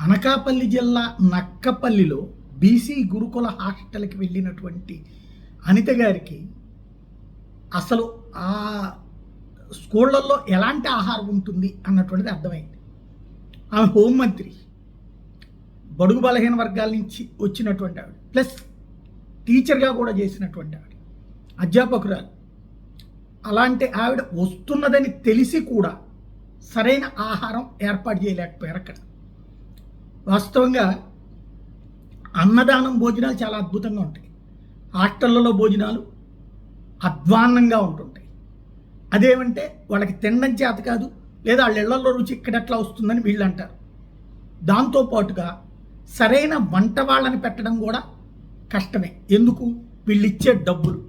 అనకాపల్లి జిల్లా నక్కపల్లిలో బీసీ గురుకుల హాస్టల్కి వెళ్ళినటువంటి అనిత గారికి అసలు ఆ స్కూళ్ళల్లో ఎలాంటి ఆహారం ఉంటుంది అన్నటువంటిది అర్థమైంది. ఆమె హోంమంత్రి, బడుగు బలహీన వర్గాల నుంచి వచ్చినటువంటి ఆవిడ, ప్లస్ టీచర్గా కూడా చేసినటువంటి ఆవిడ, అధ్యాపకురాలు. అలాంటి ఆవిడ వస్తున్నదని తెలిసి కూడా సరైన ఆహారం ఏర్పాటు చేయలేకపోయారు అక్కడ. వాస్తవంగా అన్నదానం భోజనాలు చాలా అద్భుతంగా ఉంటాయి. హాస్టళ్లలో భోజనాలు అధ్వాన్నంగా ఉంటుంటాయి. అదేమంటే వాళ్ళకి తినడం చేత కాదు, లేదా వాళ్ళ ఇళ్లలో రుచి ఇక్కడెట్లా వస్తుందని వీళ్ళు అంటారు. దాంతోపాటుగా సరైన వంట వాళ్ళని పెట్టడం కూడా కష్టమే. ఎందుకు? వీళ్ళిచ్చే డబ్బులు,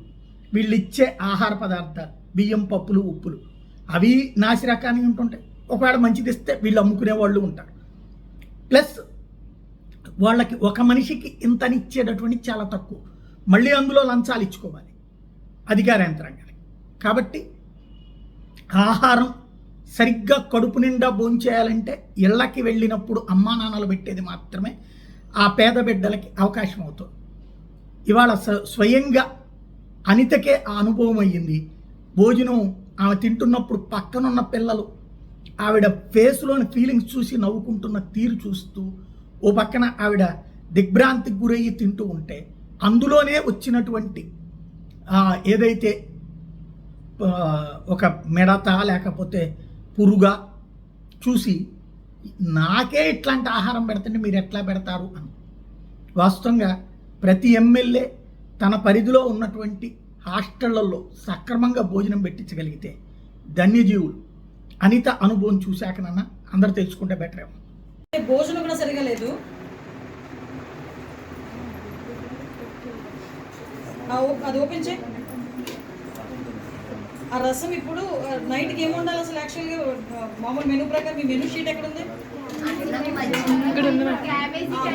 వీళ్ళిచ్చే ఆహార పదార్థాలు, బియ్యం, పప్పులు, ఉప్పులు అవి నాసి రకానికి ఉంటుంటాయి. ఒకవేళ మంచిది ఇస్తే వీళ్ళు అమ్ముకునే వాళ్ళు ఉంటారు. ప్లస్ వాళ్ళకి ఒక మనిషికి ఇంతని ఇచ్చేటటువంటి చాలా తక్కువ. మళ్ళీ అందులో లంచాలు ఇచ్చుకోవాలి అధికార యంత్రాంగానికి. కాబట్టి ఆహారం సరిగ్గా కడుపు నిండా భోంచేయాలంటే ఇళ్ళకి వెళ్ళినప్పుడు అమ్మా నాన్నలు పెట్టేది మాత్రమే ఆ పేద బిడ్డలకి అవకాశం అవుతుంది. ఇవాళ స్వయంగా అనితకే ఆ అనుభవం అయ్యింది. భోజనం ఆమె తింటున్నప్పుడు పక్కనున్న పిల్లలు ఆవిడ ఫేస్లోని ఫీలింగ్స్ చూసి నవ్వుకుంటున్న తీరు చూస్తూ, ఓ పక్కన ఆవిడ దిగ్భ్రాంతికి గురయ్యి తింటూ ఉంటే, అందులోనే వచ్చినటువంటి ఏదైతే ఒక మెడత లేకపోతే పురుగా చూసి, నాకే ఇట్లాంటి ఆహారం పెడుతుంటే మీరు ఎట్లా పెడతారు అని. వాస్తవంగా ప్రతి ఎమ్మెల్యే తన పరిధిలో ఉన్నటువంటి హాస్టళ్లలో సక్రమంగా భోజనం పెట్టించగలిగితే ధన్యజీవులు. అనిత అనుభవం చూశాకనన్నా అందరూ తెలుసుకుంటే బెటర్ ఏమో. భోజనం కూడా సరిగా లేదు. అది ఓపెన్ చేయి. ఆ రసం ఇప్పుడు నైట్కి ఏమి ఉండాలి అసలు? యాక్చువల్గా మామూలు మెనూ ప్రకారం మీ మెనూ షీట్ ఎక్కడ ఉంది?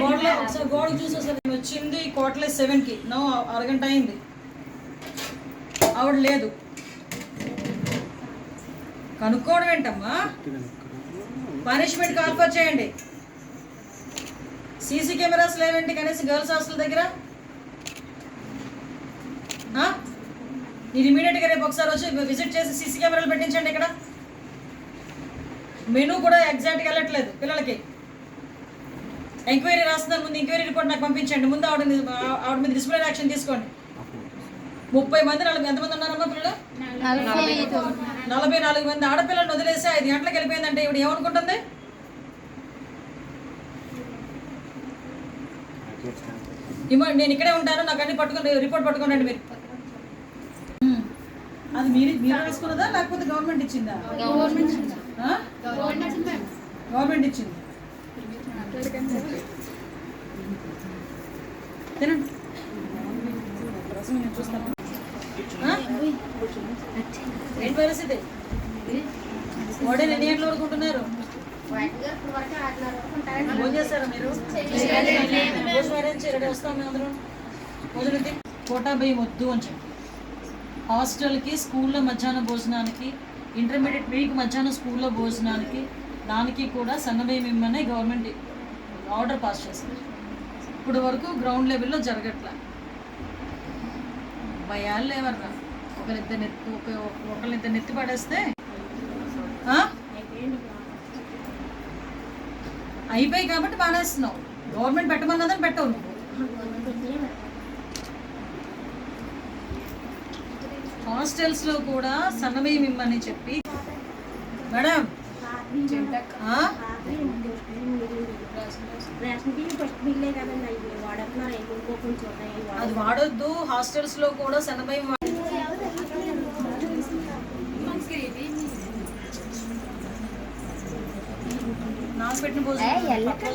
గోడలో ఒకసారి గోడ చూసి అసలు వచ్చింది కోట్లే 7కి. నో అరగంట అయింది, ఆవిడ లేదు. కనుక్కోవడం ఏంటమ్మా? పనిష్మెంట్ కాల్ఫర్ చేయండి. సీసీ కెమెరాస్ లేవండి కనీసం గర్ల్స్ హాస్టల్ దగ్గర. మీరు ఇమీడియట్గా రేపు ఒకసారి వచ్చి విజిట్ చేసి సీసీ కెమెరాలు పెట్టించండి. ఇక్కడ మెనూ కూడా ఎగ్జాక్ట్గా వెళ్ళట్లేదు పిల్లలకి. ఎంక్వైరీ రాస్తున్నారు, ముందు ఎంక్వైరీ రిపోర్ట్ నాకు పంపించండి. ముందు ఆవిడ మీద డిసిప్లినరీ యాక్షన్ తీసుకోండి. 30 మంది, ఎంతమంది ఉన్నారమ్మా పిల్లలు? 44 మంది ఆడపిల్లలను వదిలేసి 5 గంటలకు వెళ్ళిపోయిందంటే ఇవిడ ఏమనుకుంటుంది? నేను ఇక్కడే ఉంటాను, నాకు అన్ని పట్టుకుని రిపోర్ట్ పట్టుకోండి మీరు. అది మీరు రాసుకున్నదా లేకపోతే గవర్నమెంట్ ఇచ్చిందా? గవర్నమెంట్ ఇచ్చింది. తినండి, చూస్తాను. ఏంటి పరిస్థితి? ఓడేలు ఎన్ని గంటల వరకు ఉంటున్నారు? భోజనం చేస్తారా మీరు? భోజనం అరేంజ్ రెడీ వస్తాం మేము అందరం. భోజనం కోటా బియ్యం వద్దు అని చెప్పి హాస్టల్కి, స్కూల్లో మధ్యాహ్నం భోజనానికి, ఇంటర్మీడియట్ వీక్ మధ్యాహ్నం స్కూల్లో భోజనానికి, దానికి కూడా సన్నబియ్యం ఇమ్మని గవర్నమెంట్ ఆర్డర్ పాస్ చేసింది. ఇప్పుడు వరకు గ్రౌండ్ లెవెల్లో జరగట్లా. భయాలు లేవర్రా. ఒకరిద్దరు నెత్తి పడేస్తే అయిపోయి కాబట్టి మానేస్తున్నావు. గవర్నమెంట్ పెట్టమన్నదని పెట్టవు నువ్వు. హాస్టల్స్లో కూడా సన్నబియ్యం ఇమ్మని చెప్పి మేడం అది వాడొద్దు. హాస్టల్స్లో కూడా సన్నబియ్యం నాకు పెట్టిన భోజనం